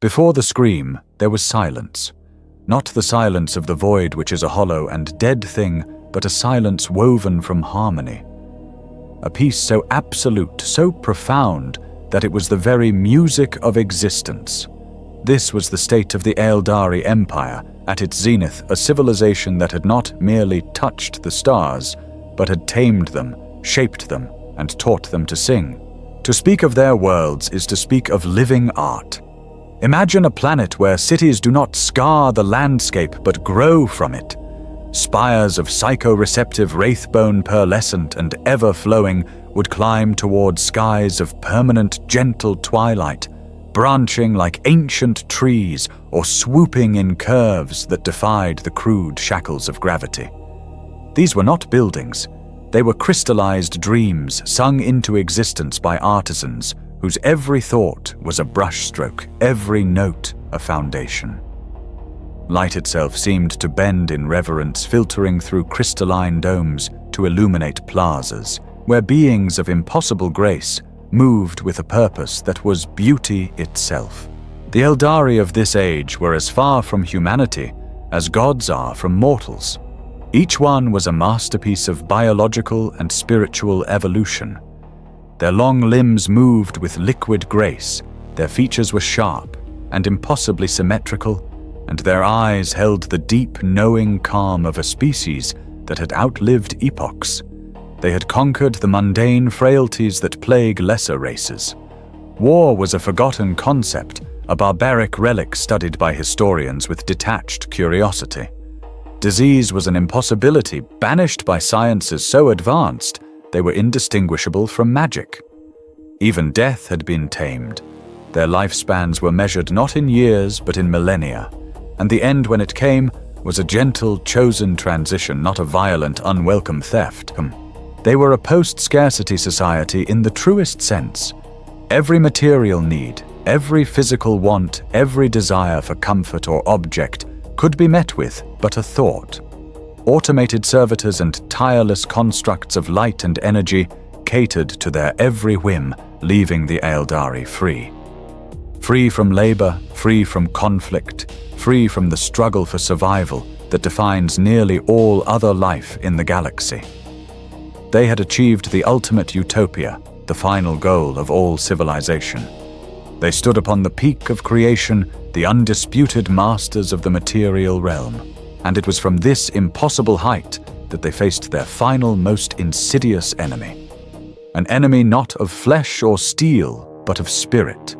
Before the scream, there was silence. Not the silence of the void, which is a hollow and dead thing, but a silence woven from harmony. A peace so absolute, so profound, that it was the very music of existence. This was the state of the Aeldari Empire, at its zenith, a civilization that had not merely touched the stars, but had tamed them, shaped them, and taught them to sing. To speak of their worlds is to speak of living art. Imagine a planet where cities do not scar the landscape but grow from it. Spires of psychoreceptive wraithbone, pearlescent and ever-flowing, would climb toward skies of permanent gentle twilight, branching like ancient trees or swooping in curves that defied the crude shackles of gravity. These were not buildings. They were crystallized dreams sung into existence by artisans whose every thought was a brushstroke, every note a foundation. Light itself seemed to bend in reverence, filtering through crystalline domes to illuminate plazas, where beings of impossible grace moved with a purpose that was beauty itself. The Aeldari of this age were as far from humanity as gods are from mortals. Each one was a masterpiece of biological and spiritual evolution. Their long limbs moved with liquid grace, their features were sharp and impossibly symmetrical, and their eyes held the deep, knowing calm of a species that had outlived epochs. They had conquered the mundane frailties that plague lesser races. War was a forgotten concept, a barbaric relic studied by historians with detached curiosity. Disease was an impossibility, banished by sciences so advanced they were indistinguishable from magic. Even death had been tamed. Their lifespans were measured not in years but in millennia, and the end, when it came, was a gentle, chosen transition, not a violent, unwelcome theft. They were a post-scarcity society in the truest sense. Every material need, every physical want, every desire for comfort or object could be met with but a thought. Automated servitors and tireless constructs of light and energy catered to their every whim, leaving the Aeldari free. Free from labor, free from conflict, free from the struggle for survival that defines nearly all other life in the galaxy. They had achieved the ultimate utopia, the final goal of all civilization. They stood upon the peak of creation, the undisputed masters of the material realm, and it was from this impossible height that they faced their final, most insidious enemy. An enemy not of flesh or steel, but of spirit.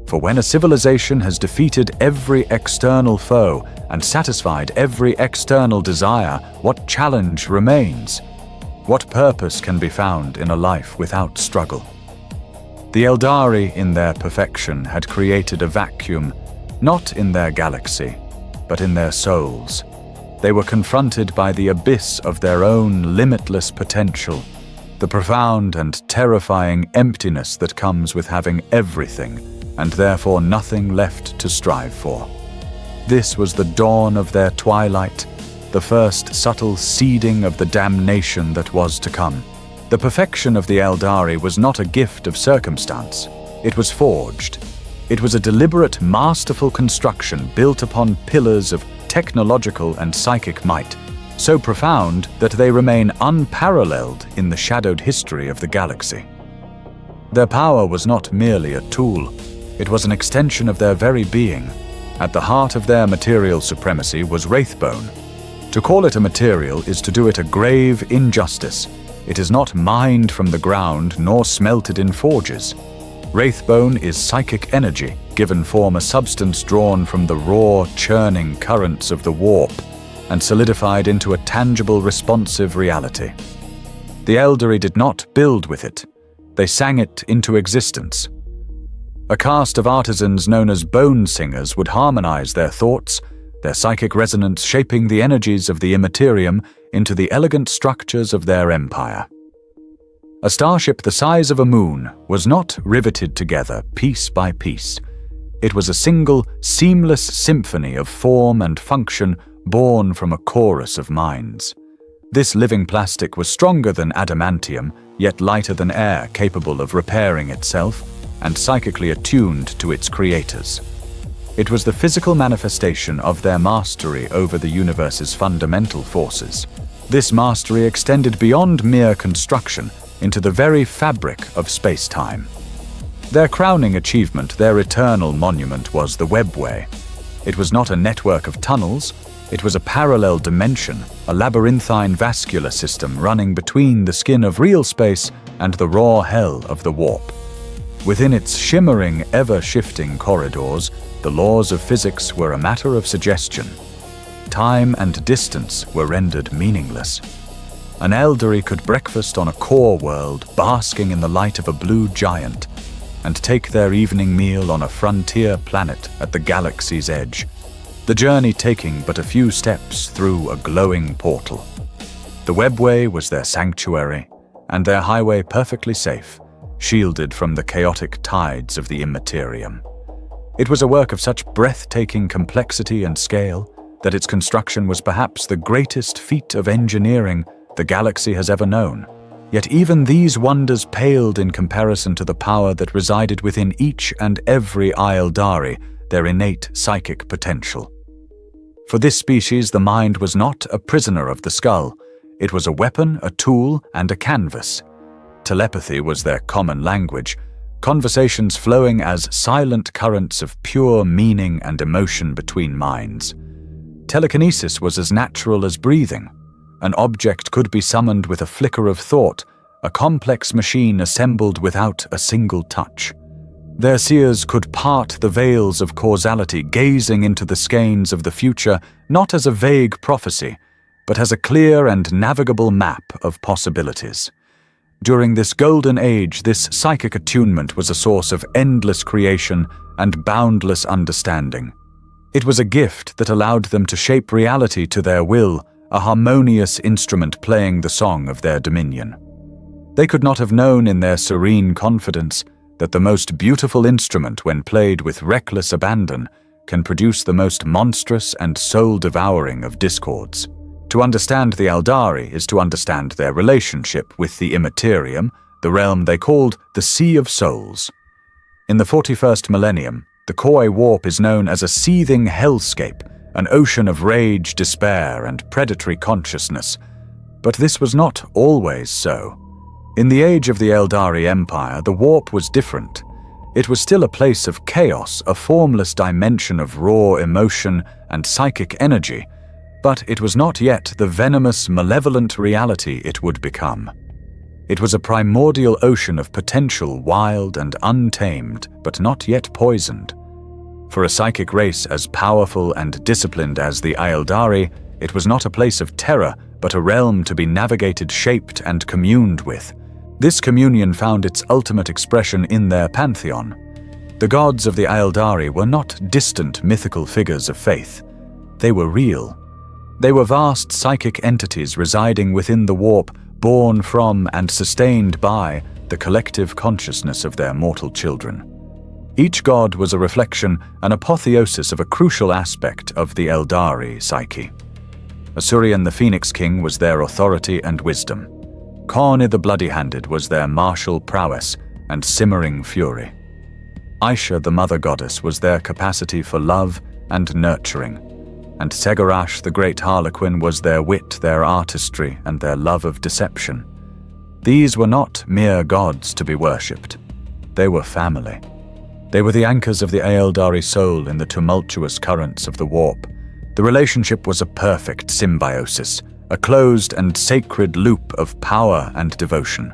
For when a civilization has defeated every external foe and satisfied every external desire, what challenge remains? What purpose can be found in a life without struggle? The Aeldari, in their perfection, had created a vacuum, not in their galaxy, but in their souls. They were confronted by the abyss of their own limitless potential, the profound and terrifying emptiness that comes with having everything, and therefore nothing left to strive for. This was the dawn of their twilight, the first subtle seeding of the damnation that was to come. The perfection of the Aeldari was not a gift of circumstance. It was forged. It was a deliberate, masterful construction built upon pillars of technological and psychic might, so profound that they remain unparalleled in the shadowed history of the galaxy. Their power was not merely a tool. It was an extension of their very being. At the heart of their material supremacy was wraithbone. To call it a material is to do it a grave injustice. It is not mined from the ground nor smelted in forges. Wraithbone is psychic energy, given form a substance drawn from the raw, churning currents of the warp and solidified into a tangible, responsive reality. The Aeldari did not build with it. They sang it into existence. A caste of artisans known as bone singers would harmonize their thoughts, their psychic resonance shaping the energies of the Imperium into the elegant structures of their empire. A starship the size of a moon was not riveted together piece by piece. It was a single, seamless symphony of form and function born from a chorus of minds. This living plastic was stronger than adamantium, yet lighter than air, capable of repairing itself and psychically attuned to its creators. It was the physical manifestation of their mastery over the universe's fundamental forces. This mastery extended beyond mere construction into the very fabric of space-time. Their crowning achievement, their eternal monument, was the webway. It was not a network of tunnels, it was a parallel dimension, a labyrinthine vascular system running between the skin of real space and the raw hell of the warp. Within its shimmering, ever-shifting corridors, the laws of physics were a matter of suggestion. Time and distance were rendered meaningless. An Aeldari could breakfast on a core world, basking in the light of a blue giant, and take their evening meal on a frontier planet at the galaxy's edge, the journey taking but a few steps through a glowing portal. The webway was their sanctuary, and their highway perfectly safe, shielded from the chaotic tides of the Imperium. It was a work of such breathtaking complexity and scale that its construction was perhaps the greatest feat of engineering the galaxy has ever known. Yet even these wonders paled in comparison to the power that resided within each and every Aeldari, their innate psychic potential. For this species, the mind was not a prisoner of the skull. It was a weapon, a tool, and a canvas. Telepathy was their common language, conversations flowing as silent currents of pure meaning and emotion between minds. Telekinesis was as natural as breathing. An object could be summoned with a flicker of thought, a complex machine assembled without a single touch. Their seers could part the veils of causality, gazing into the skeins of the future not as a vague prophecy, but as a clear and navigable map of possibilities. During this golden age, this psychic attunement was a source of endless creation and boundless understanding. It was a gift that allowed them to shape reality to their will, a harmonious instrument playing the song of their dominion. They could not have known in their serene confidence that the most beautiful instrument, when played with reckless abandon, can produce the most monstrous and soul-devouring of discords. To understand the Aeldari is to understand their relationship with the Imperium, the realm they called the Sea of Souls. In the 41st Millennium, the Koi warp is known as a seething hellscape, an ocean of rage, despair, and predatory consciousness. But this was not always so. In the age of the Aeldari Empire, the warp was different. It was still a place of chaos, a formless dimension of raw emotion and psychic energy, but it was not yet the venomous, malevolent reality it would become. It was a primordial ocean of potential, wild and untamed, but not yet poisoned. For a psychic race as powerful and disciplined as the Aeldari, it was not a place of terror, but a realm to be navigated, shaped, and communed with. This communion found its ultimate expression in their pantheon. The gods of the Aeldari were not distant mythical figures of faith. They were real. They were vast psychic entities residing within the warp, born from and sustained by the collective consciousness of their mortal children. Each god was a reflection, an apotheosis of a crucial aspect of the Aeldari psyche. Asurian the Phoenix King was their authority and wisdom. Kani the Bloody-Handed was their martial prowess and simmering fury. Aisha the Mother Goddess was their capacity for love and nurturing, and Segarash the Great Harlequin was their wit, their artistry, and their love of deception. These were not mere gods to be worshipped. They were family. They were the anchors of the Aeldari soul in the tumultuous currents of the warp. The relationship was a perfect symbiosis, a closed and sacred loop of power and devotion.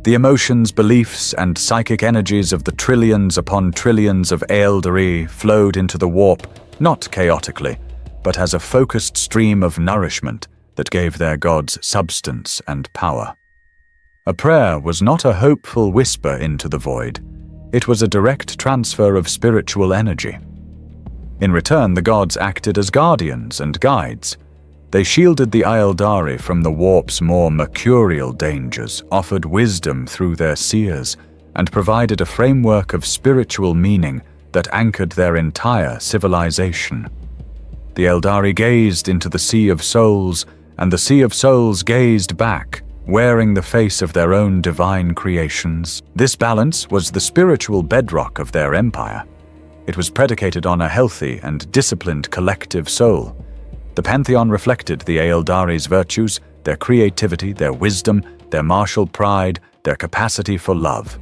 The emotions, beliefs, and psychic energies of the trillions upon trillions of Aeldari flowed into the warp, not chaotically, but as a focused stream of nourishment that gave their gods substance and power. A prayer was not a hopeful whisper into the void. It was a direct transfer of spiritual energy. In return, the gods acted as guardians and guides. They shielded the Aeldari from the warp's more mercurial dangers, offered wisdom through their seers, and provided a framework of spiritual meaning that anchored their entire civilization. The Aeldari gazed into the Sea of Souls, and the Sea of Souls gazed back, wearing the face of their own divine creations. This balance was the spiritual bedrock of their empire. It was predicated on a healthy and disciplined collective soul. The pantheon reflected the Aeldari's virtues, their creativity, their wisdom, their martial pride, their capacity for love.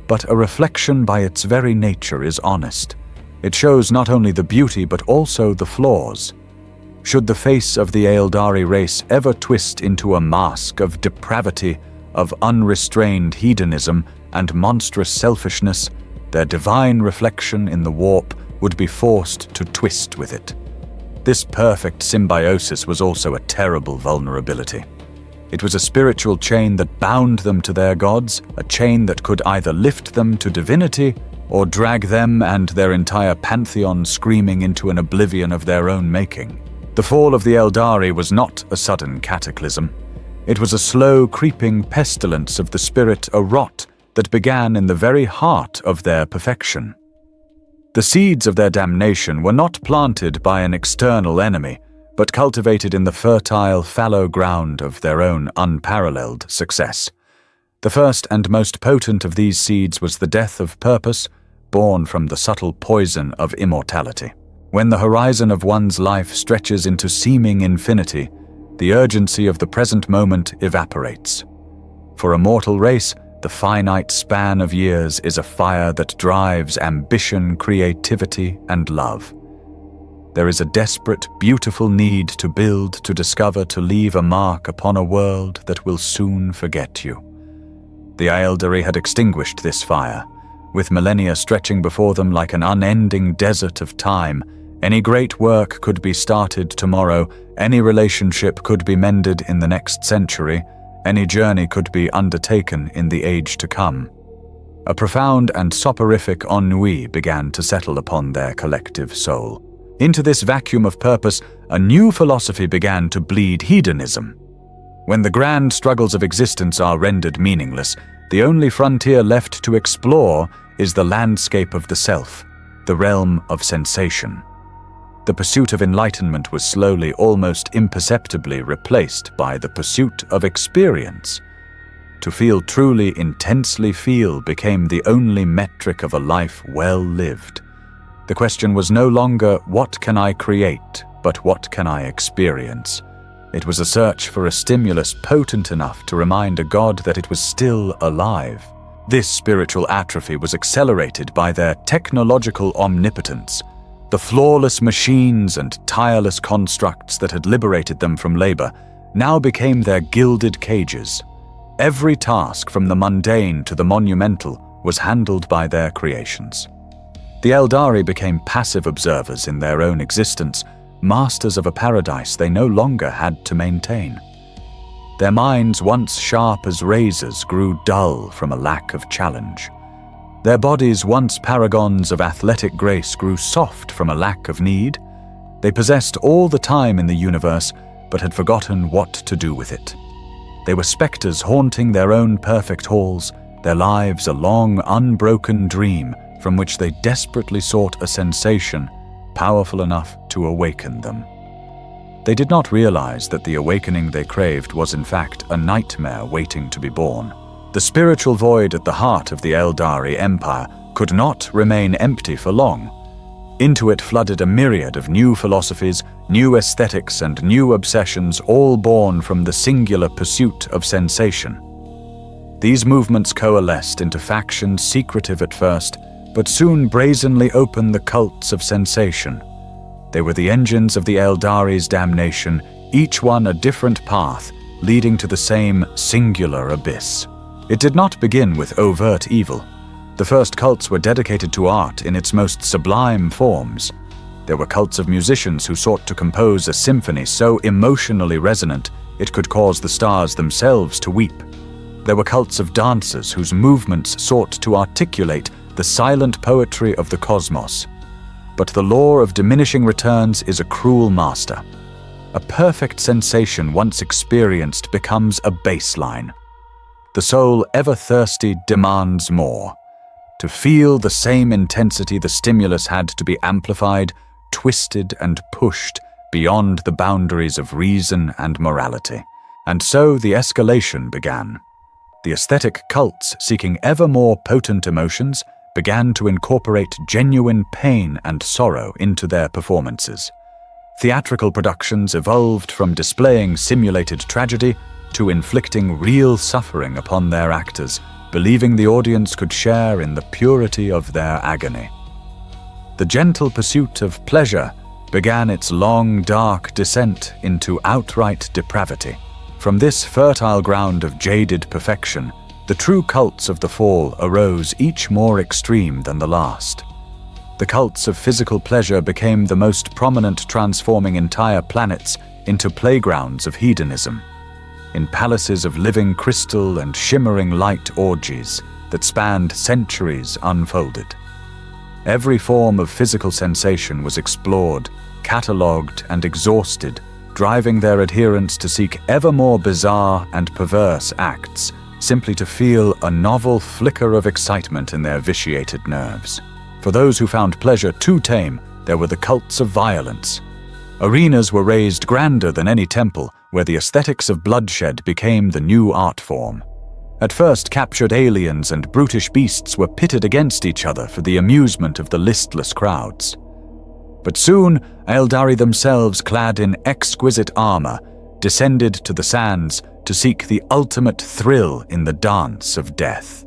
But a reflection by its very nature is honest. It shows not only the beauty but also the flaws. Should the face of the Aeldari race ever twist into a mask of depravity, of unrestrained hedonism and monstrous selfishness, their divine reflection in the warp would be forced to twist with it. This perfect symbiosis was also a terrible vulnerability. It was a spiritual chain that bound them to their gods, a chain that could either lift them to divinity or drag them and their entire pantheon screaming into an oblivion of their own making. The fall of the Aeldari was not a sudden cataclysm. It was a slow, creeping pestilence of the spirit, a rot that began in the very heart of their perfection. The seeds of their damnation were not planted by an external enemy, but cultivated in the fertile, fallow ground of their own unparalleled success. The first and most potent of these seeds was the death of purpose, born from the subtle poison of immortality. When the horizon of one's life stretches into seeming infinity, the urgency of the present moment evaporates. For a mortal race, the finite span of years is a fire that drives ambition, creativity, and love. There is a desperate, beautiful need to build, to discover, to leave a mark upon a world that will soon forget you. The Aeldari had extinguished this fire. With millennia stretching before them like an unending desert of time, any great work could be started tomorrow, any relationship could be mended in the next century, any journey could be undertaken in the age to come. A profound and soporific ennui began to settle upon their collective soul. Into this vacuum of purpose, a new philosophy began to bleed hedonism. When the grand struggles of existence are rendered meaningless, the only frontier left to explore is the landscape of the self, the realm of sensation. The pursuit of enlightenment was slowly, almost imperceptibly replaced by the pursuit of experience. To feel truly, intensely feel became the only metric of a life well lived. The question was no longer, what can I create, but what can I experience? It was a search for a stimulus potent enough to remind a god that it was still alive. This spiritual atrophy was accelerated by their technological omnipotence. The flawless machines and tireless constructs that had liberated them from labor now became their gilded cages. Every task, from the mundane to the monumental, was handled by their creations. The Aeldari became passive observers in their own existence, masters of a paradise they no longer had to maintain. Their minds, once sharp as razors, grew dull from a lack of challenge. Their bodies, once paragons of athletic grace, grew soft from a lack of need. They possessed all the time in the universe, but had forgotten what to do with it. They were specters haunting their own perfect halls, their lives a long, unbroken dream from which they desperately sought a sensation powerful enough to awaken them. They did not realize that the awakening they craved was in fact a nightmare waiting to be born. The spiritual void at the heart of the Aeldari Empire could not remain empty for long. Into it flooded a myriad of new philosophies, new aesthetics, and new obsessions, all born from the singular pursuit of sensation. These movements coalesced into factions secretive at first, but soon brazenly opened the cults of sensation. They were the engines of the Aeldari's damnation, each one a different path, leading to the same singular abyss. It did not begin with overt evil. The first cults were dedicated to art in its most sublime forms. There were cults of musicians who sought to compose a symphony so emotionally resonant it could cause the stars themselves to weep. There were cults of dancers whose movements sought to articulate the silent poetry of the cosmos. But the law of diminishing returns is a cruel master. A perfect sensation once experienced becomes a baseline. The soul, ever thirsty, demands more. To feel the same intensity, the stimulus had to be amplified, twisted, and pushed beyond the boundaries of reason and morality. And so the escalation began. The aesthetic cults, seeking ever more potent emotions, began to incorporate genuine pain and sorrow into their performances. Theatrical productions evolved from displaying simulated tragedy to inflicting real suffering upon their actors, believing the audience could share in the purity of their agony. The gentle pursuit of pleasure began its long, dark descent into outright depravity. From this fertile ground of jaded perfection, the true cults of the fall arose, each more extreme than the last. The cults of physical pleasure became the most prominent, transforming entire planets into playgrounds of hedonism, in palaces of living crystal and shimmering light orgies that spanned centuries unfolded. Every form of physical sensation was explored, catalogued, and exhausted, driving their adherents to seek ever more bizarre and perverse acts, simply to feel a novel flicker of excitement in their vitiated nerves. For those who found pleasure too tame, there were the cults of violence. Arenas were raised grander than any temple, where the aesthetics of bloodshed became the new art form. At first, captured aliens and brutish beasts were pitted against each other for the amusement of the listless crowds. But soon, Aeldari themselves, clad in exquisite armor, descended to the sands to seek the ultimate thrill in the dance of death.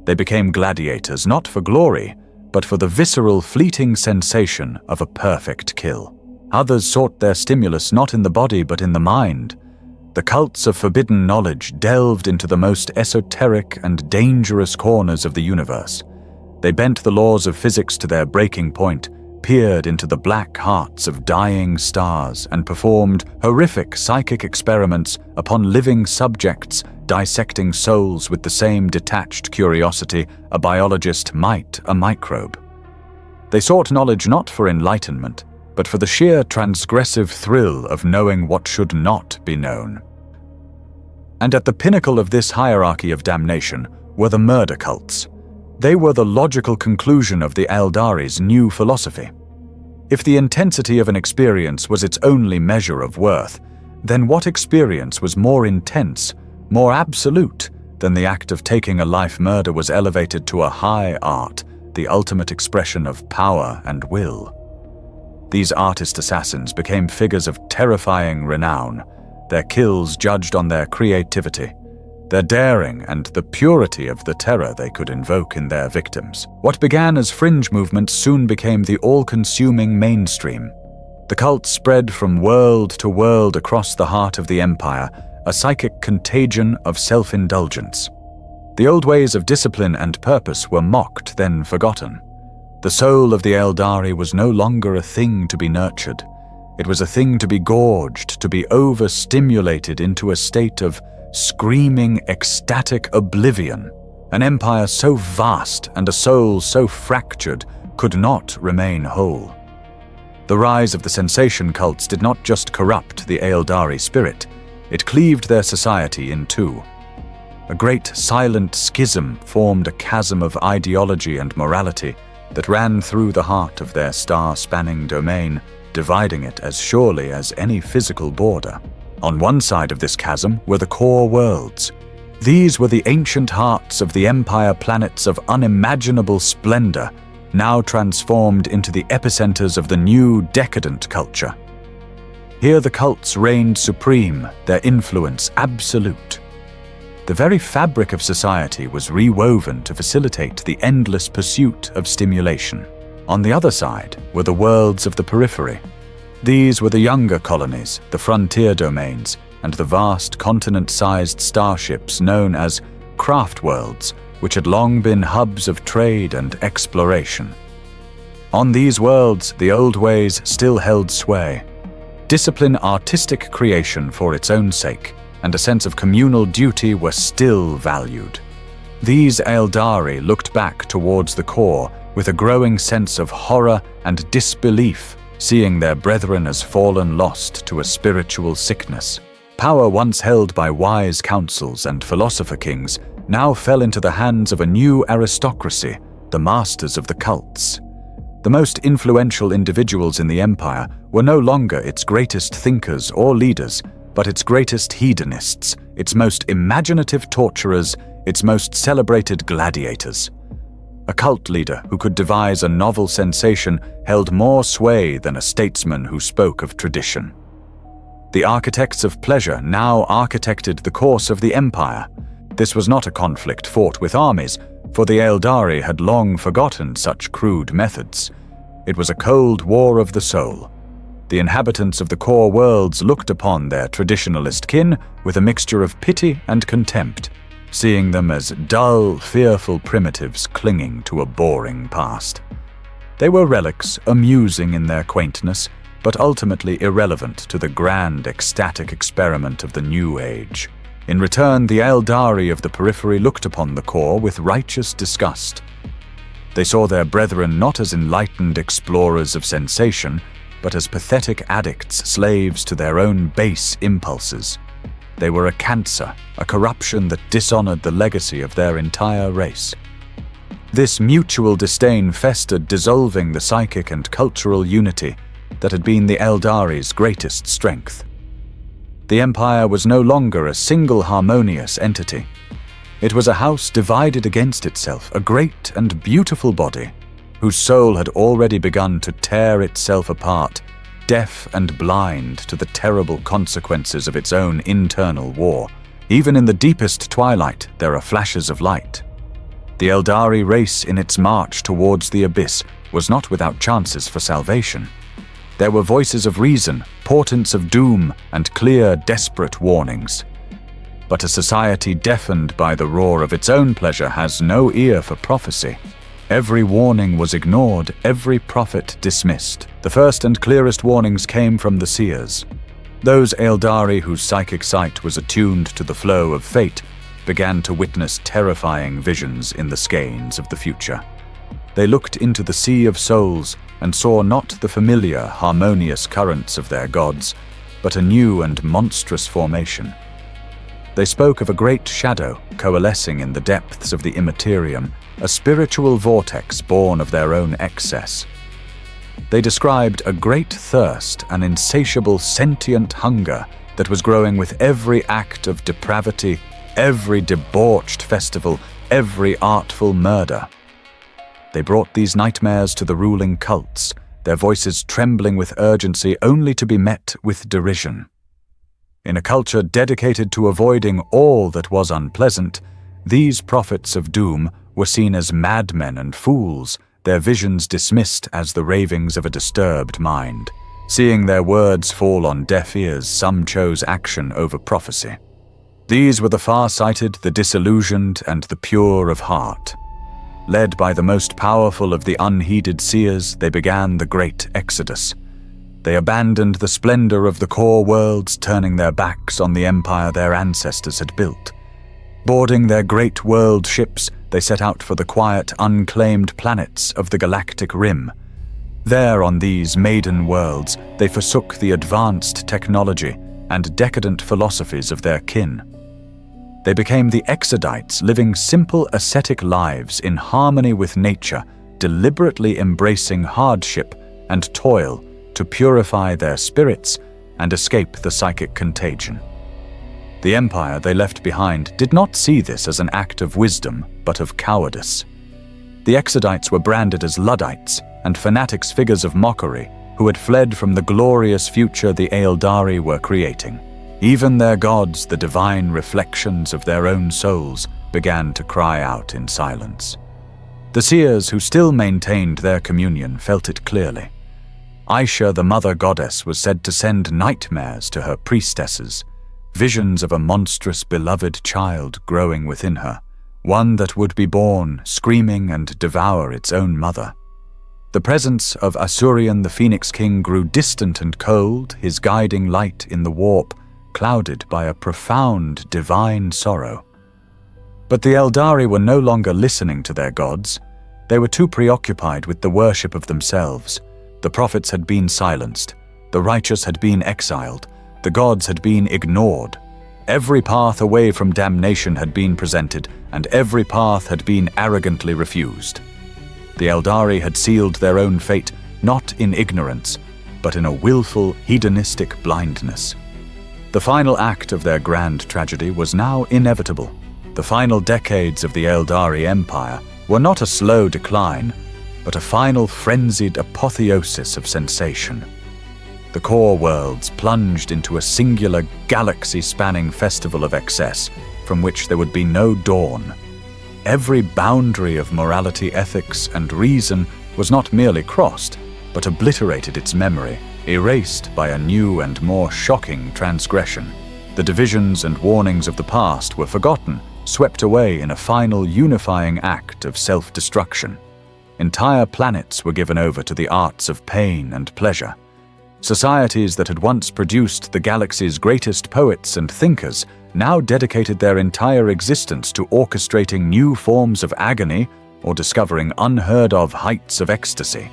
They became gladiators, not for glory, but for the visceral, fleeting sensation of a perfect kill. Others sought their stimulus not in the body but in the mind. The cults of forbidden knowledge delved into the most esoteric and dangerous corners of the universe. They bent the laws of physics to their breaking point, peered into the black hearts of dying stars, and performed horrific psychic experiments upon living subjects, dissecting souls with the same detached curiosity a biologist might a microbe. They sought knowledge not for enlightenment, but for the sheer transgressive thrill of knowing what should not be known. And at the pinnacle of this hierarchy of damnation were the murder cults. They were the logical conclusion of the Aeldari's new philosophy. If the intensity of an experience was its only measure of worth, then what experience was more intense, more absolute, than the act of taking a life? Murder was elevated to a high art, the ultimate expression of power and will. These artist assassins became figures of terrifying renown, their kills judged on their creativity, their daring, and the purity of the terror they could invoke in their victims. What began as fringe movements soon became the all-consuming mainstream. The cult spread from world to world across the heart of the Empire, a psychic contagion of self-indulgence. The old ways of discipline and purpose were mocked, then forgotten. The soul of the Aeldari was no longer a thing to be nurtured. It was a thing to be gorged, to be overstimulated into a state of screaming, ecstatic oblivion. An empire so vast and a soul so fractured could not remain whole. The rise of the sensation cults did not just corrupt the Aeldari spirit, it cleaved their society in two. A great silent schism formed a chasm of ideology and morality that ran through the heart of their star-spanning domain, dividing it as surely as any physical border. On one side of this chasm were the core worlds. These were the ancient hearts of the Empire planets of unimaginable splendor, now transformed into the epicenters of the new decadent culture. Here the cults reigned supreme, their influence absolute. The very fabric of society was rewoven to facilitate the endless pursuit of stimulation. On the other side were the worlds of the periphery. These were the younger colonies, the frontier domains, and the vast continent-sized starships known as craft worlds, which had long been hubs of trade and exploration. On these worlds, the old ways still held sway. Discipline, artistic creation for its own sake, and a sense of communal duty were still valued. These Aeldari looked back towards the core with a growing sense of horror and disbelief, seeing their brethren as fallen lost to a spiritual sickness. Power once held by wise councils and philosopher kings now fell into the hands of a new aristocracy, the masters of the cults. The most influential individuals in the empire were no longer its greatest thinkers or leaders, but its greatest hedonists, its most imaginative torturers, its most celebrated gladiators. A cult leader who could devise a novel sensation held more sway than a statesman who spoke of tradition. The architects of pleasure now architected the course of the empire. This was not a conflict fought with armies, for the Aeldari had long forgotten such crude methods. It was a cold war of the soul. The inhabitants of the core worlds looked upon their traditionalist kin with a mixture of pity and contempt, seeing them as dull, fearful primitives clinging to a boring past. They were relics, amusing in their quaintness, but ultimately irrelevant to the grand, ecstatic experiment of the New Age. In return, the Aeldari of the periphery looked upon the core with righteous disgust. They saw their brethren not as enlightened explorers of sensation, but as pathetic addicts, slaves to their own base impulses. They were a cancer, a corruption that dishonored the legacy of their entire race. This mutual disdain festered, dissolving the psychic and cultural unity that had been the Aeldari's greatest strength. The Empire was no longer a single harmonious entity. It was a house divided against itself, a great and beautiful body, whose soul had already begun to tear itself apart, deaf and blind to the terrible consequences of its own internal war. Even in the deepest twilight, there are flashes of light. The Aeldari race in its march towards the abyss was not without chances for salvation. There were voices of reason, portents of doom, and clear, desperate warnings. But a society deafened by the roar of its own pleasure has no ear for prophecy. Every warning was ignored, every prophet dismissed. The first and clearest warnings came from the seers. Those Aeldari whose psychic sight was attuned to the flow of fate began to witness terrifying visions in the skeins of the future. They looked into the sea of souls and saw not the familiar, harmonious currents of their gods, but a new and monstrous formation. They spoke of a great shadow coalescing in the depths of the Imperium, a spiritual vortex born of their own excess. They described a great thirst, an insatiable sentient hunger that was growing with every act of depravity, every debauched festival, every artful murder. They brought these nightmares to the ruling cults, their voices trembling with urgency only to be met with derision. In a culture dedicated to avoiding all that was unpleasant, these prophets of doom were seen as madmen and fools, their visions dismissed as the ravings of a disturbed mind. Seeing their words fall on deaf ears, some chose action over prophecy. These were the far-sighted, the disillusioned, and the pure of heart. Led by the most powerful of the unheeded seers, they began the great exodus. They abandoned the splendor of the core worlds, turning their backs on the empire their ancestors had built. Boarding their great world ships, they set out for the quiet, unclaimed planets of the galactic rim. There, on these maiden worlds, they forsook the advanced technology and decadent philosophies of their kin. They became the Exodites, living simple ascetic lives in harmony with nature, deliberately embracing hardship and toil to purify their spirits and escape the psychic contagion. The empire they left behind did not see this as an act of wisdom, but of cowardice. The Exodites were branded as Luddites and fanatics, figures of mockery, who had fled from the glorious future the Aeldari were creating. Even their gods, the divine reflections of their own souls, began to cry out in silence. The seers who still maintained their communion felt it clearly. Aisha, the mother goddess, was said to send nightmares to her priestesses, visions of a monstrous beloved child growing within her, one that would be born, screaming and devour its own mother. The presence of Asurion the Phoenix King grew distant and cold, his guiding light in the warp clouded by a profound divine sorrow. But the Aeldari were no longer listening to their gods. They were too preoccupied with the worship of themselves. The prophets had been silenced, the righteous had been exiled, the gods had been ignored. Every path away from damnation had been presented, and every path had been arrogantly refused. The Aeldari had sealed their own fate, not in ignorance, but in a willful, hedonistic blindness. The final act of their grand tragedy was now inevitable. The final decades of the Aeldari Empire were not a slow decline, but a final frenzied apotheosis of sensation. The core worlds plunged into a singular galaxy-spanning festival of excess, from which there would be no dawn. Every boundary of morality, ethics, and reason was not merely crossed, but obliterated its memory, erased by a new and more shocking transgression. The divisions and warnings of the past were forgotten, swept away in a final unifying act of self-destruction. Entire planets were given over to the arts of pain and pleasure. Societies that had once produced the galaxy's greatest poets and thinkers now dedicated their entire existence to orchestrating new forms of agony or discovering unheard-of heights of ecstasy.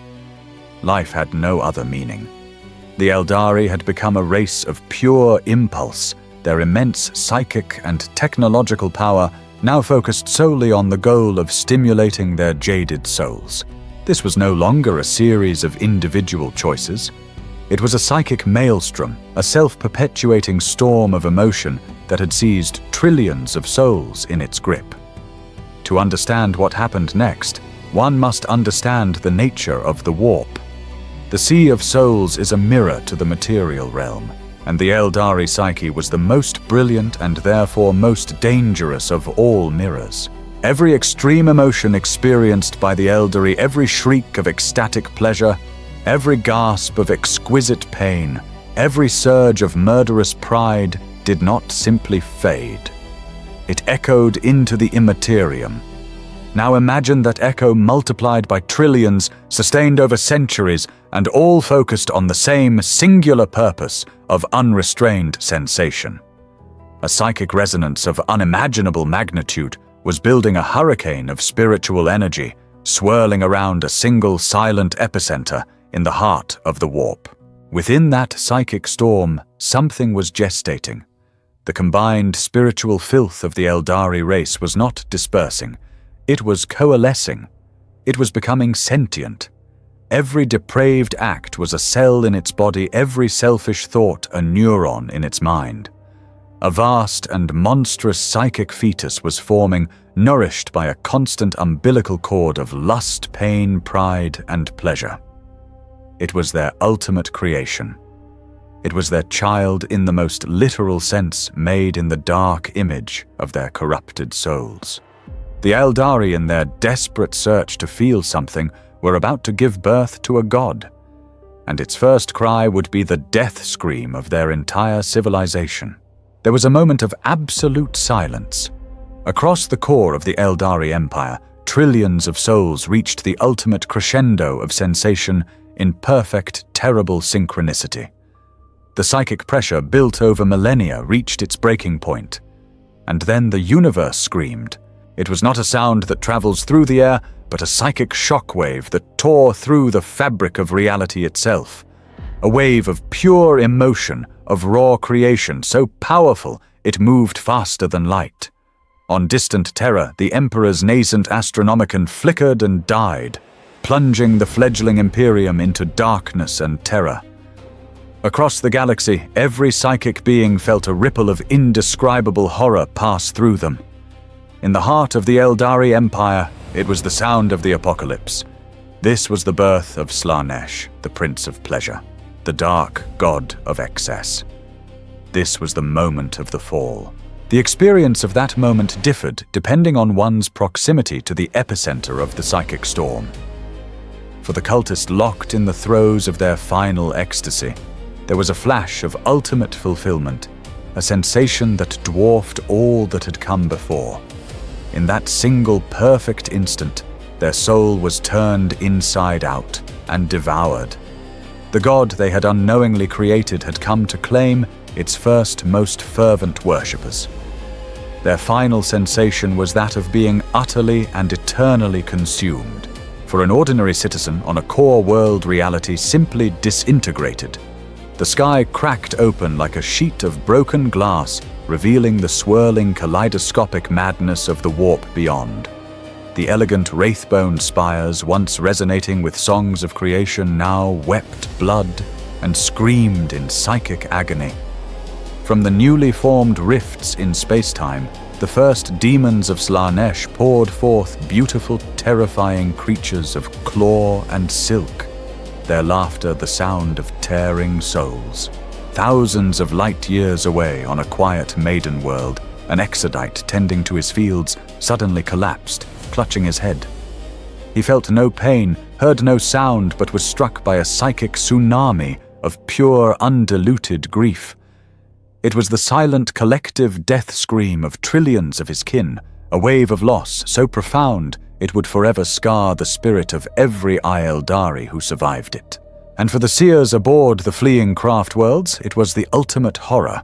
Life had no other meaning. The Aeldari had become a race of pure impulse, their immense psychic and technological power now focused solely on the goal of stimulating their jaded souls. This was no longer a series of individual choices. It was a psychic maelstrom, a self-perpetuating storm of emotion that had seized trillions of souls in its grip. To understand what happened next, one must understand the nature of the warp. The Sea of Souls is a mirror to the material realm, and the Aeldari psyche was the most brilliant and therefore most dangerous of all mirrors. Every extreme emotion experienced by the Aeldari, every shriek of ecstatic pleasure, every gasp of exquisite pain, every surge of murderous pride did not simply fade. It echoed into the Imperium. Now imagine that echo multiplied by trillions, sustained over centuries, and all focused on the same singular purpose of unrestrained sensation. A psychic resonance of unimaginable magnitude was building a hurricane of spiritual energy, swirling around a single silent epicenter in the heart of the warp. Within that psychic storm, something was gestating. The combined spiritual filth of the Aeldari race was not dispersing. It was coalescing. It was becoming sentient. Every depraved act was a cell in its body, every selfish thought a neuron in its mind. A vast and monstrous psychic fetus was forming, nourished by a constant umbilical cord of lust, pain, pride, and pleasure. It was their ultimate creation. It was their child in the most literal sense, made in the dark image of their corrupted souls. The Aeldari, in their desperate search to feel something, were about to give birth to a god, and its first cry would be the death scream of their entire civilization. There was a moment of absolute silence. Across the core of the Aeldari Empire, trillions of souls reached the ultimate crescendo of sensation in perfect, terrible synchronicity. The psychic pressure built over millennia reached its breaking point. And then the universe screamed. It was not a sound that travels through the air, but a psychic shockwave that tore through the fabric of reality itself. A wave of pure emotion, of raw creation, so powerful it moved faster than light. On distant Terra, the Emperor's nascent Astronomicon flickered and died, plunging the fledgling Imperium into darkness and terror. Across the galaxy, every psychic being felt a ripple of indescribable horror pass through them. In the heart of the Aeldari Empire, it was the sound of the apocalypse. This was the birth of Slaanesh, the Prince of Pleasure, the dark god of excess. This was the moment of the fall. The experience of that moment differed depending on one's proximity to the epicenter of the psychic storm. For the cultist locked in the throes of their final ecstasy, there was a flash of ultimate fulfillment, a sensation that dwarfed all that had come before. In that single perfect instant, their soul was turned inside out and devoured. The god they had unknowingly created had come to claim its first most fervent worshippers. Their final sensation was that of being utterly and eternally consumed. For an ordinary citizen on a core world reality simply disintegrated. The sky cracked open like a sheet of broken glass, revealing the swirling kaleidoscopic madness of the warp beyond. The elegant wraithbone spires, once resonating with songs of creation, now wept blood and screamed in psychic agony. From the newly formed rifts in space-time, the first demons of Slaanesh poured forth beautiful, terrifying creatures of claw and silk, their laughter the sound of tearing souls. Thousands of light years away on a quiet maiden world, an exodite tending to his fields suddenly collapsed, clutching his head. He felt no pain, heard no sound, but was struck by a psychic tsunami of pure, undiluted grief. It was the silent, collective death scream of trillions of his kin, a wave of loss so profound it would forever scar the spirit of every Aeldari who survived it. And for the seers aboard the fleeing craft worlds, it was the ultimate horror.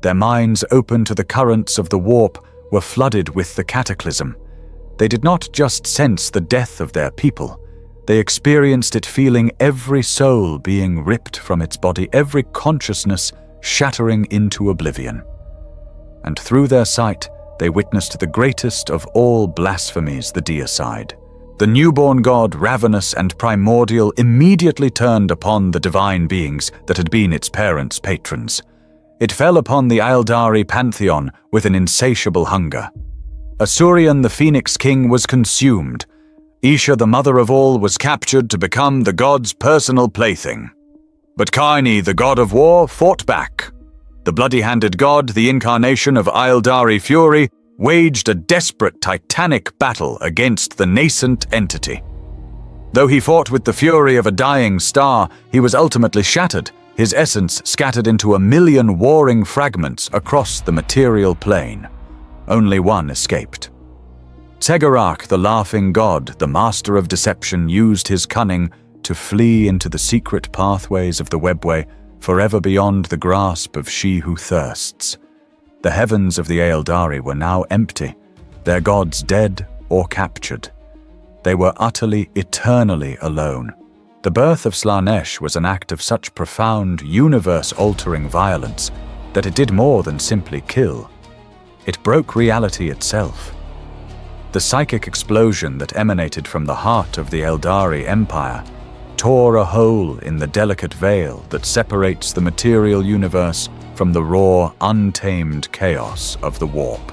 Their minds, open to the currents of the warp, were flooded with the cataclysm. They did not just sense the death of their people. They experienced it, feeling every soul being ripped from its body, every consciousness shattering into oblivion. And through their sight, they witnessed the greatest of all blasphemies, the deicide. The newborn god, ravenous and primordial, immediately turned upon the divine beings that had been its parents' patrons. It fell upon the Aeldari pantheon with an insatiable hunger. Asurion, the Phoenix King, was consumed. Isha, the mother of all, was captured to become the god's personal plaything. But Kaini, the god of war, fought back. The bloody-handed god, the incarnation of Aeldari fury, waged a desperate, titanic battle against the nascent entity. Though he fought with the fury of a dying star, he was ultimately shattered, his essence scattered into 1,000,000 warring fragments across the material plane. Only one escaped. Tegarak, the laughing god, the master of deception, used his cunning to flee into the secret pathways of the webway, forever beyond the grasp of she who thirsts. The heavens of the Aeldari were now empty, their gods dead or captured. They were utterly, eternally alone. The birth of Slaanesh was an act of such profound, universe-altering violence that it did more than simply kill. It broke reality itself. The psychic explosion that emanated from the heart of the Aeldari Empire tore a hole in the delicate veil that separates the material universe from the raw, untamed chaos of the warp.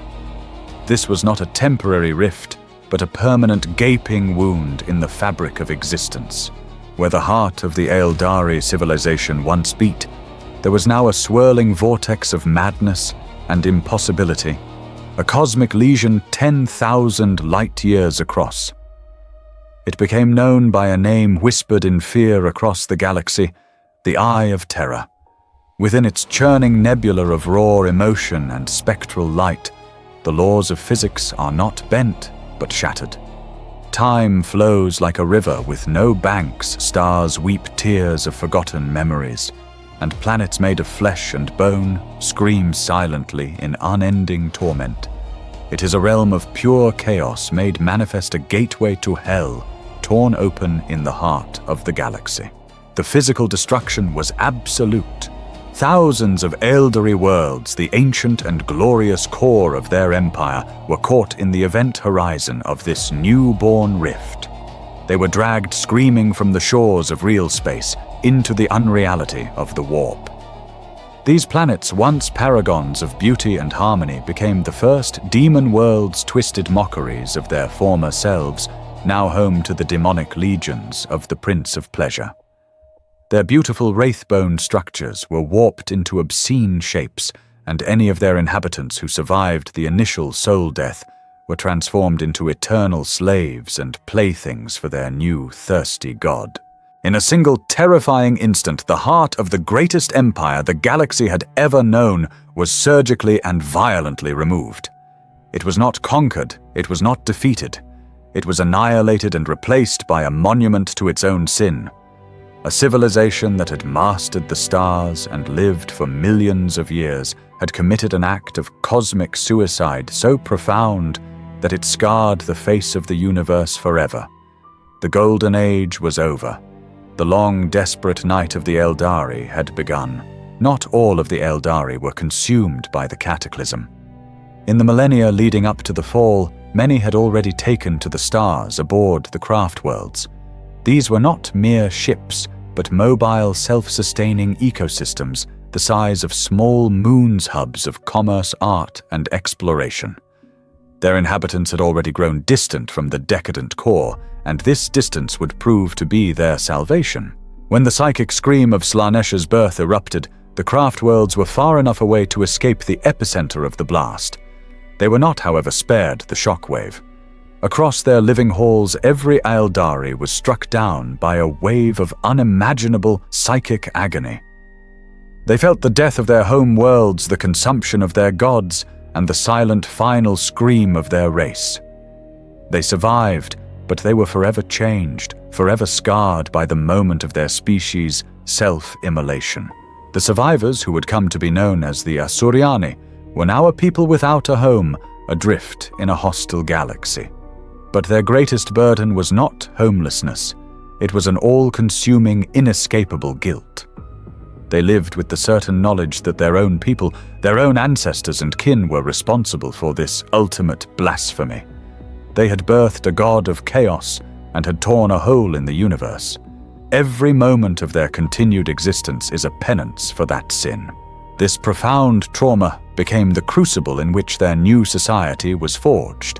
This was not a temporary rift, but a permanent gaping wound in the fabric of existence. Where the heart of the Aeldari civilization once beat, there was now a swirling vortex of madness and impossibility, a cosmic lesion 10,000 light years across. It became known by a name whispered in fear across the galaxy, the Eye of Terror. Within its churning nebula of raw emotion and spectral light, the laws of physics are not bent, but shattered. Time flows like a river with no banks, stars weep tears of forgotten memories, and planets made of flesh and bone scream silently in unending torment. It is a realm of pure chaos made manifest, a gateway to hell, torn open in the heart of the galaxy. The physical destruction was absolute. Thousands of Aeldari worlds, the ancient and glorious core of their empire, were caught in the event horizon of this newborn rift. They were dragged screaming from the shores of real space into the unreality of the warp. These planets, once paragons of beauty and harmony, became the first demon worlds, twisted mockeries of their former selves, now home to the demonic legions of the Prince of Pleasure. Their beautiful wraithbone structures were warped into obscene shapes, and any of their inhabitants who survived the initial soul death were transformed into eternal slaves and playthings for their new thirsty god. In a single terrifying instant, the heart of the greatest empire the galaxy had ever known was surgically and violently removed. It was not conquered, it was not defeated. It was annihilated and replaced by a monument to its own sin. A civilization that had mastered the stars and lived for millions of years had committed an act of cosmic suicide so profound that it scarred the face of the universe forever. The Golden Age was over. The long, desperate night of the Aeldari had begun. Not all of the Aeldari were consumed by the cataclysm. In the millennia leading up to the fall, many had already taken to the stars aboard the craft worlds. These were not mere ships, but mobile, self-sustaining ecosystems the size of small moons, hubs of commerce, art, and exploration. Their inhabitants had already grown distant from the decadent core, and this distance would prove to be their salvation. When the psychic scream of Slaanesh's birth erupted, the craft worlds were far enough away to escape the epicenter of the blast. They were not, however, spared the shockwave. Across their living halls, every Aeldari was struck down by a wave of unimaginable psychic agony. They felt the death of their home worlds, the consumption of their gods, and the silent final scream of their race. They survived, but they were forever changed, forever scarred by the moment of their species' self-immolation. The survivors, who would come to be known as the Asuryani, were now a people without a home, adrift in a hostile galaxy. But their greatest burden was not homelessness. It was an all-consuming, inescapable guilt. They lived with the certain knowledge that their own people, their own ancestors and kin were responsible for this ultimate blasphemy. They had birthed a god of chaos and had torn a hole in the universe. Every moment of their continued existence is a penance for that sin. This profound trauma became the crucible in which their new society was forged.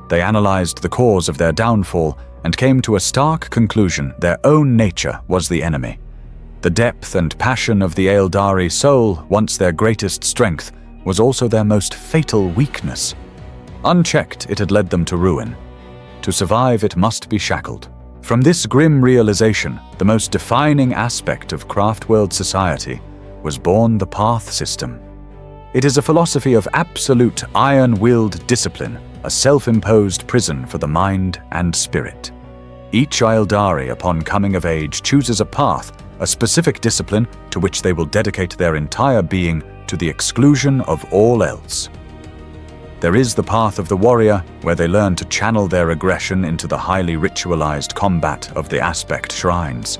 They analyzed the cause of their downfall and came to a stark conclusion: their own nature was the enemy. The depth and passion of the Aeldari soul, once their greatest strength, was also their most fatal weakness. Unchecked, it had led them to ruin. To survive, it must be shackled. From this grim realization, the most defining aspect of Craftworld society, was born the Path System. It is a philosophy of absolute iron-willed discipline, a self-imposed prison for the mind and spirit. Each Aeldari, upon coming of age, chooses a path, a specific discipline to which they will dedicate their entire being to the exclusion of all else. There is the path of the warrior, where they learn to channel their aggression into the highly ritualized combat of the aspect shrines.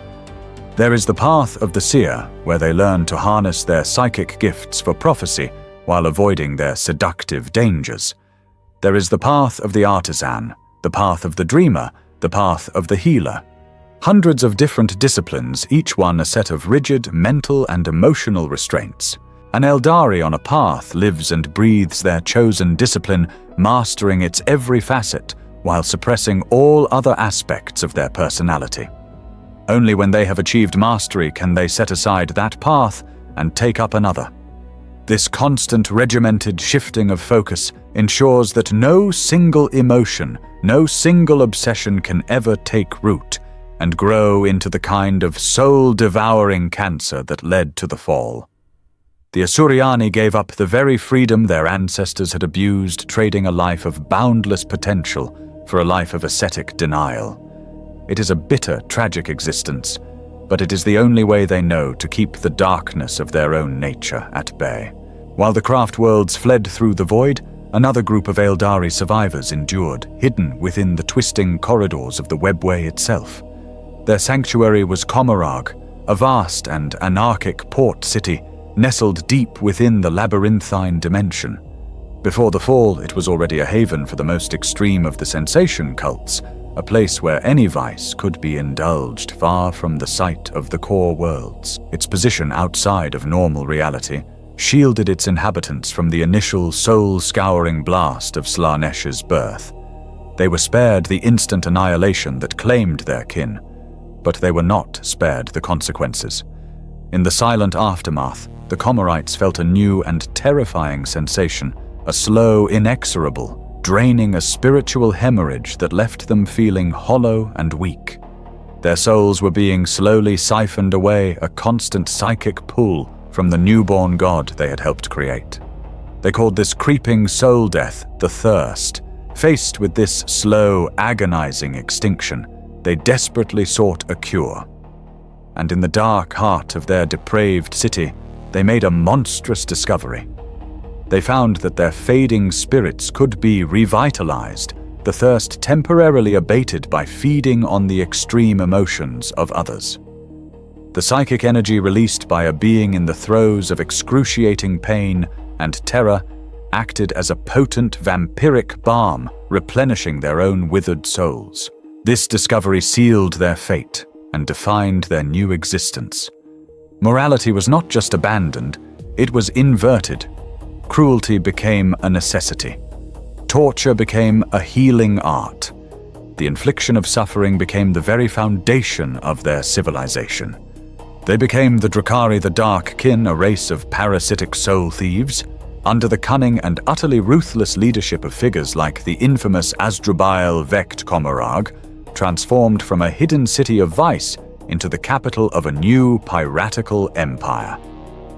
There is the path of the seer, where they learn to harness their psychic gifts for prophecy while avoiding their seductive dangers. There is the path of the artisan, the path of the dreamer, the path of the healer. Hundreds of different disciplines, each one a set of rigid mental and emotional restraints. An Aeldari on a path lives and breathes their chosen discipline, mastering its every facet while suppressing all other aspects of their personality. Only when they have achieved mastery can they set aside that path and take up another. This constant regimented shifting of focus ensures that no single emotion, no single obsession can ever take root and grow into the kind of soul-devouring cancer that led to the fall. The Asuryani gave up the very freedom their ancestors had abused, trading a life of boundless potential for a life of ascetic denial. It is a bitter, tragic existence, but it is the only way they know to keep the darkness of their own nature at bay. While the craft worlds fled through the void, another group of Aeldari survivors endured, hidden within the twisting corridors of the webway itself. Their sanctuary was Komarag, a vast and anarchic port city nestled deep within the labyrinthine dimension. Before the fall, it was already a haven for the most extreme of the sensation cults, a place where any vice could be indulged far from the sight of the core worlds. Its position outside of normal reality shielded its inhabitants from the initial soul-scouring blast of Slaanesh's birth. They were spared the instant annihilation that claimed their kin, but they were not spared the consequences. In the silent aftermath, the Comorites felt a new and terrifying sensation, a slow, inexorable, draining a spiritual hemorrhage that left them feeling hollow and weak. Their souls were being slowly siphoned away, a constant psychic pull from the newborn god they had helped create. They called this creeping soul death the thirst. Faced with this slow, agonizing extinction, they desperately sought a cure. And in the dark heart of their depraved city, they made a monstrous discovery. They found that their fading spirits could be revitalized, the thirst temporarily abated by feeding on the extreme emotions of others. The psychic energy released by a being in the throes of excruciating pain and terror acted as a potent vampiric balm, replenishing their own withered souls. This discovery sealed their fate and defined their new existence. Morality was not just abandoned, it was inverted. Cruelty became a necessity. torture became a healing art. The infliction of suffering became the very foundation of their civilization. They became the Drukhari the Dark Kin, a race of parasitic soul thieves, under the cunning and utterly ruthless leadership of figures like the infamous Asdrubal Vect Komarag, transformed from a hidden city of vice into the capital of a new piratical empire.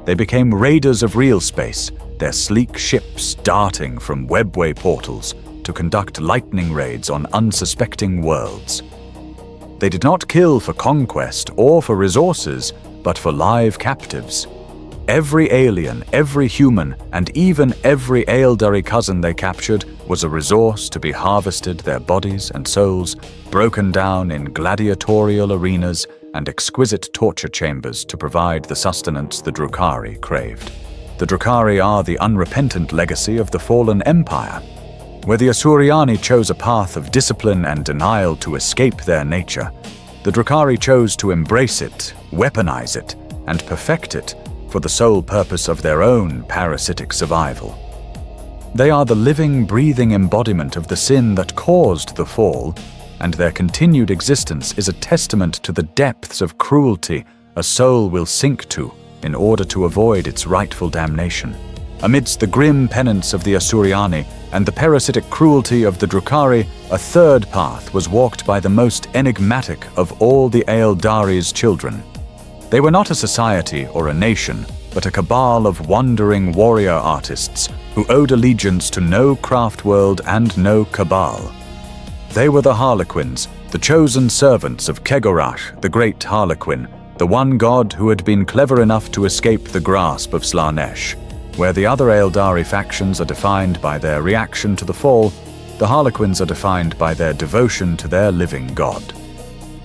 They became raiders of real space, their sleek ships darting from webway portals to conduct lightning raids on unsuspecting worlds. They did not kill for conquest or for resources, but for live captives. Every alien, every human, and even every Aeldari cousin they captured was a resource to be harvested, their bodies and souls broken down in gladiatorial arenas and exquisite torture chambers to provide the sustenance the Drukhari craved. The Drukhari are the unrepentant legacy of the fallen empire. Where the Asuryani chose a path of discipline and denial to escape their nature, the Drukhari chose to embrace it, weaponize it, and perfect it for the sole purpose of their own parasitic survival. They are the living, breathing embodiment of the sin that caused the fall, and their continued existence is a testament to the depths of cruelty a soul will sink to in order to avoid its rightful damnation. Amidst the grim penance of the Asuryani and the parasitic cruelty of the Drukhari, a third path was walked by the most enigmatic of all the Aeldari's children. They were not a society or a nation, but a cabal of wandering warrior artists who owed allegiance to no craft world and no cabal. They were the Harlequins, the chosen servants of Kegorash, the great Harlequin, the one god who had been clever enough to escape the grasp of Slaanesh. Where the other Aeldari factions are defined by their reaction to the fall, the Harlequins are defined by their devotion to their living god.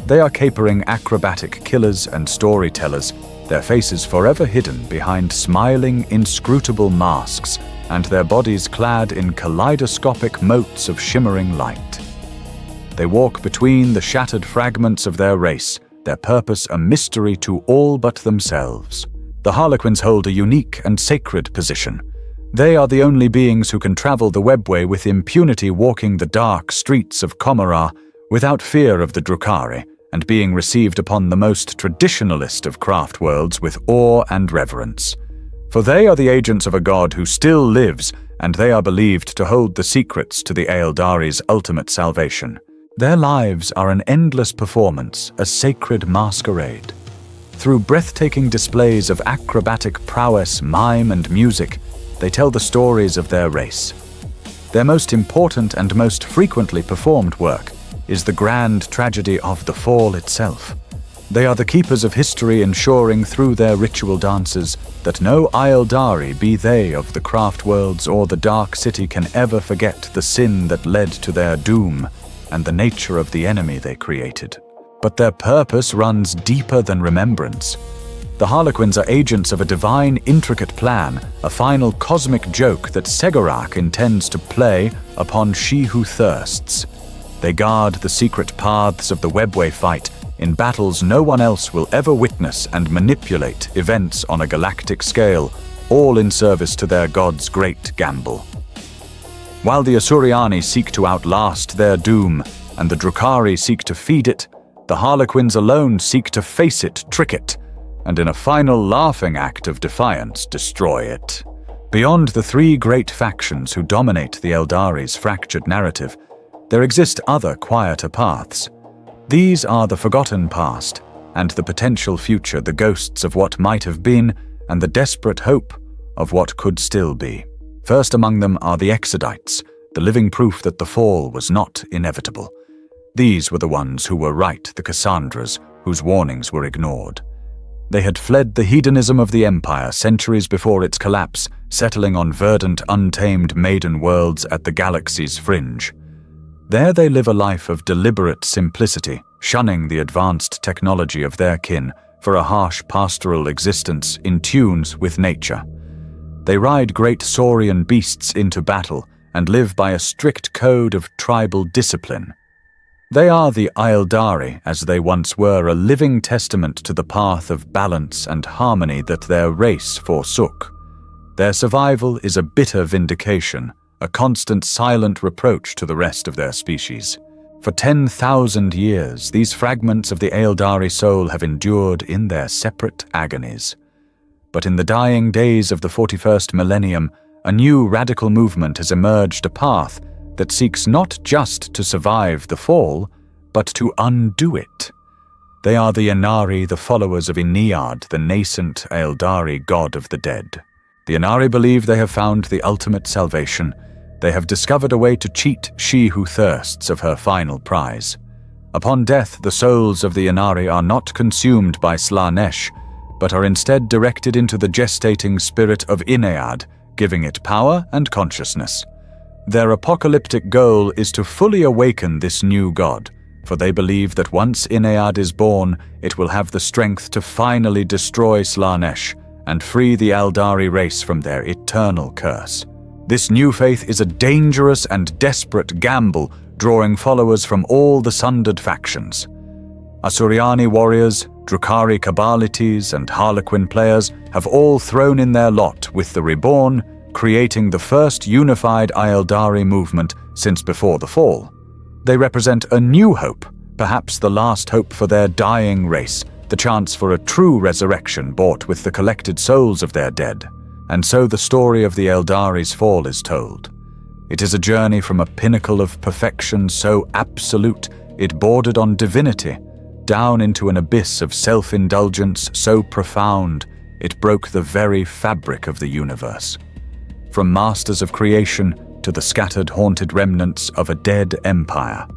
They are capering acrobatic killers and storytellers, their faces forever hidden behind smiling, inscrutable masks, and their bodies clad in kaleidoscopic motes of shimmering light. They walk between the shattered fragments of their race, their purpose a mystery to all but themselves. The Harlequins hold a unique and sacred position. They are the only beings who can travel the webway with impunity, walking the dark streets of Komara without fear of the Drukhari, and being received upon the most traditionalist of craft worlds with awe and reverence. For they are the agents of a god who still lives, and they are believed to hold the secrets to the Aeldari's ultimate salvation. Their lives are an endless performance, a sacred masquerade. Through breathtaking displays of acrobatic prowess, mime, and music, they tell the stories of their race. Their most important and most frequently performed work is the grand tragedy of the fall itself. They are the keepers of history, ensuring through their ritual dances that no Aeldari, be they of the craft worlds or the Dark City, can ever forget the sin that led to their doom and the nature of the enemy they created. But their purpose runs deeper than remembrance. The Harlequins are agents of a divine, intricate plan, a final cosmic joke that Segorak intends to play upon she who thirsts. They guard the secret paths of the webway fight in battles no one else will ever witness, and manipulate events on a galactic scale, all in service to their god's great gamble. While the Asuryani seek to outlast their doom, and the Drukhari seek to feed it, the Harlequins alone seek to face it, trick it, and in a final laughing act of defiance, destroy it. Beyond the three great factions who dominate the Aeldari's fractured narrative, there exist other quieter paths. These are the forgotten past, and the potential future, the ghosts of what might have been, and the desperate hope of what could still be. First among them are the Exodites, the living proof that the fall was not inevitable. These were the ones who were right, the Cassandras, whose warnings were ignored. They had fled the hedonism of the Empire centuries before its collapse, settling on verdant, untamed maiden worlds at the galaxy's fringe. There they live a life of deliberate simplicity, shunning the advanced technology of their kin for a harsh pastoral existence in tune with nature. They ride great saurian beasts into battle and live by a strict code of tribal discipline. They are the Aeldari, as they once were, a living testament to the path of balance and harmony that their race forsook. Their survival is a bitter vindication, a constant silent reproach to the rest of their species. For 10,000 years, these fragments of the Aeldari soul have endured in their separate agonies. But in the dying days of the 41st millennium, a new radical movement has emerged, a path that seeks not just to survive the fall, but to undo it. They are the Inari, the followers of Inead, the nascent Aeldari god of the dead. The Inari believe they have found the ultimate salvation. They have discovered a way to cheat she who thirsts of her final prize. Upon death, the souls of the Inari are not consumed by Slaanesh, but are instead directed into the gestating spirit of Inead, giving it power and consciousness. Their apocalyptic goal is to fully awaken this new god, for they believe that once Inead is born, it will have the strength to finally destroy Slaanesh and free the Aeldari race from their eternal curse. This new faith is a dangerous and desperate gamble, drawing followers from all the sundered factions. Asuryani warriors, Drukhari Kabbalites, and Harlequin players have all thrown in their lot with the Reborn, creating the first unified Aeldari movement since before the fall. They represent a new hope, perhaps the last hope for their dying race, the chance for a true resurrection bought with the collected souls of their dead. And so the story of the Aeldari's fall is told. It is a journey from a pinnacle of perfection so absolute it bordered on divinity, down into an abyss of self-indulgence so profound it broke the very fabric of the universe. From masters of creation to the scattered haunted remnants of a dead empire.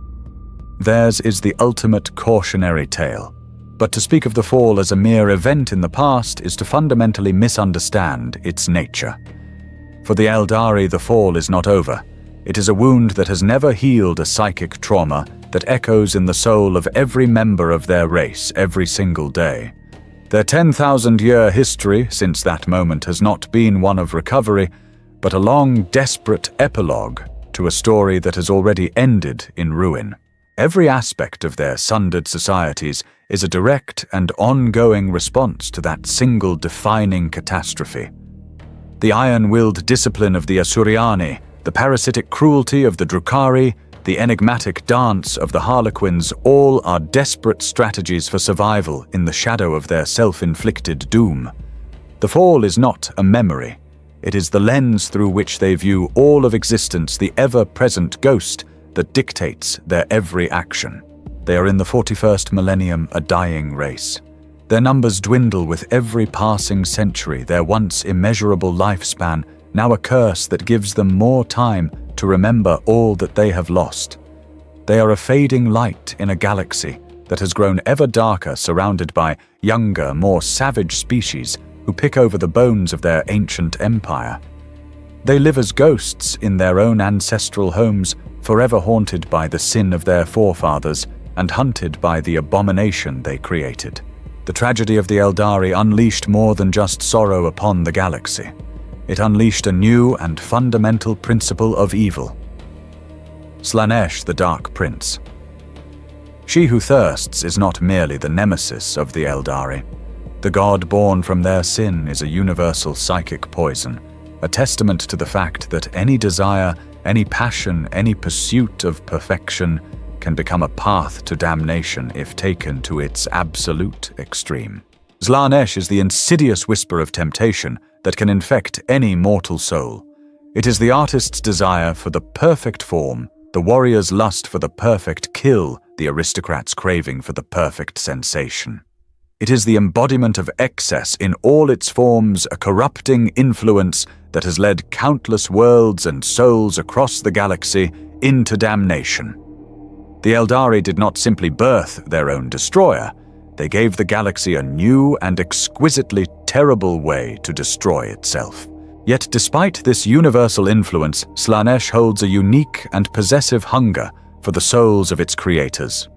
Theirs is the ultimate cautionary tale. But to speak of the fall as a mere event in the past is to fundamentally misunderstand its nature. For the Aeldari, the fall is not over. It is a wound that has never healed, a psychic trauma that echoes in the soul of every member of their race every single day. Their 10,000-year history since that moment has not been one of recovery, but a long, desperate epilogue to a story that has already ended in ruin. Every aspect of their sundered societies is a direct and ongoing response to that single defining catastrophe. The iron-willed discipline of the Asuryani, the parasitic cruelty of the Drukhari, the enigmatic dance of the Harlequins, all are desperate strategies for survival in the shadow of their self-inflicted doom. The fall is not a memory. It is the lens through which they view all of existence, the ever-present ghost that dictates their every action. They are in the 41st millennium, a dying race. Their numbers dwindle with every passing century, their once immeasurable lifespan now a curse that gives them more time to remember all that they have lost. They are a fading light in a galaxy that has grown ever darker, surrounded by younger, more savage species who pick over the bones of their ancient empire. They live as ghosts in their own ancestral homes, forever haunted by the sin of their forefathers and hunted by the abomination they created. The tragedy of the Aeldari unleashed more than just sorrow upon the galaxy. It unleashed a new and fundamental principle of evil. Slaanesh, the Dark Prince. She who thirsts is not merely the nemesis of the Aeldari. The god born from their sin is a universal psychic poison, a testament to the fact that any desire, any passion, any pursuit of perfection can become a path to damnation if taken to its absolute extreme. Slaanesh is the insidious whisper of temptation that can infect any mortal soul. It is the artist's desire for the perfect form, the warrior's lust for the perfect kill, the aristocrat's craving for the perfect sensation. It is the embodiment of excess in all its forms, a corrupting influence that has led countless worlds and souls across the galaxy into damnation. The Aeldari did not simply birth their own destroyer, they gave the galaxy a new and exquisitely terrible way to destroy itself. Yet despite this universal influence, Slaanesh holds a unique and possessive hunger for the souls of its creators.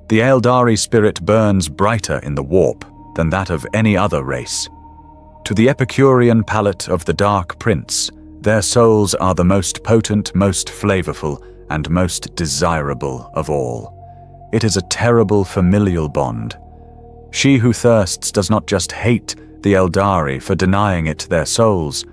The Aeldari spirit burns brighter in the warp than that of any other race. To the Epicurean palate of the Dark Prince, their souls are the most potent, most flavorful, and most desirable of all. It is a terrible familial bond. She who thirsts does not just hate the Aeldari for denying it their souls.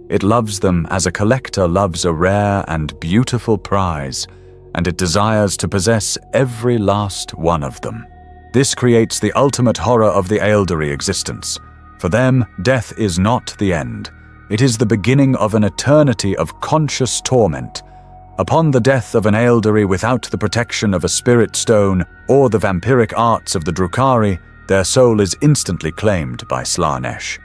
It loves them as a collector loves a rare and beautiful prize, and it desires to possess every last one of them. This creates the ultimate horror of the Aeldari existence. For them, death is not the end. It is the beginning of an eternity of conscious torment. Upon the death of an Aeldari without the protection of a spirit stone or the vampiric arts of the Drukhari, their soul is instantly claimed by Slaanesh.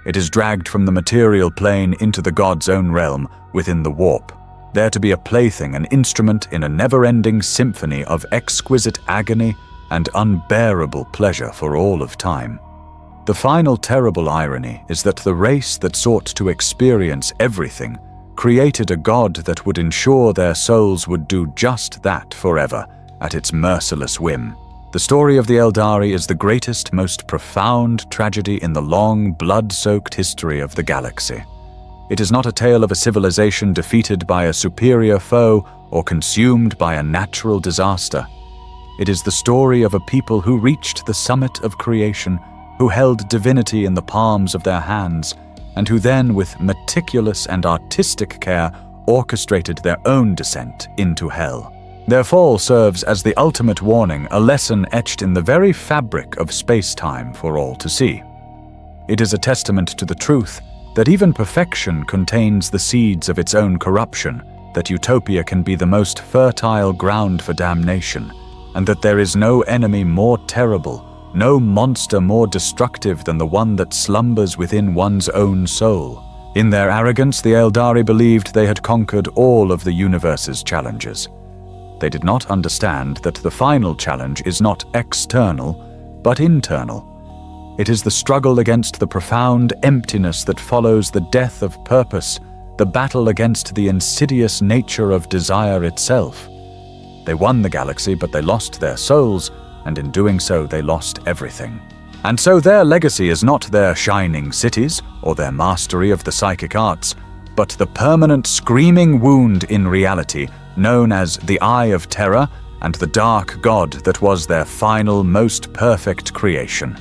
It is dragged from the material plane into the god's own realm within the warp, there to be a plaything, an instrument in a never-ending symphony of exquisite agony and unbearable pleasure for all of time. The final terrible irony is that the race that sought to experience everything created a god that would ensure their souls would do just that forever, at its merciless whim. The story of the Aeldari is the greatest, most profound tragedy in the long, blood-soaked history of the galaxy. It is not a tale of a civilization defeated by a superior foe or consumed by a natural disaster. It is the story of a people who reached the summit of creation, who held divinity in the palms of their hands, and who then, with meticulous and artistic care, orchestrated their own descent into hell. Their fall serves as the ultimate warning, a lesson etched in the very fabric of space-time for all to see. It is a testament to the truth that even perfection contains the seeds of its own corruption, that utopia can be the most fertile ground for damnation, and that there is no enemy more terrible, no monster more destructive than the one that slumbers within one's own soul. In their arrogance, the Aeldari believed they had conquered all of the universe's challenges. They did not understand that the final challenge is not external, but internal. It is the struggle against the profound emptiness that follows the death of purpose, the battle against the insidious nature of desire itself. They won the galaxy, but they lost their souls, and in doing so they lost everything. And so their legacy is not their shining cities or their mastery of the psychic arts, but the permanent screaming wound in reality known as the Eye of Terror and the Dark God that was their final, most perfect creation.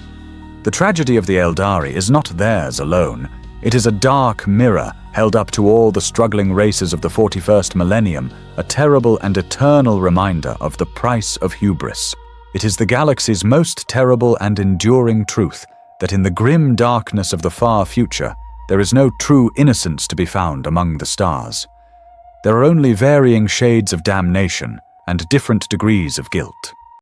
The tragedy of the Aeldari is not theirs alone. It is a dark mirror held up to all the struggling races of the 41st millennium, a terrible and eternal reminder of the price of hubris. It is the galaxy's most terrible and enduring truth that in the grim darkness of the far future, there is no true innocence to be found among the stars. There are only varying shades of damnation and different degrees of guilt.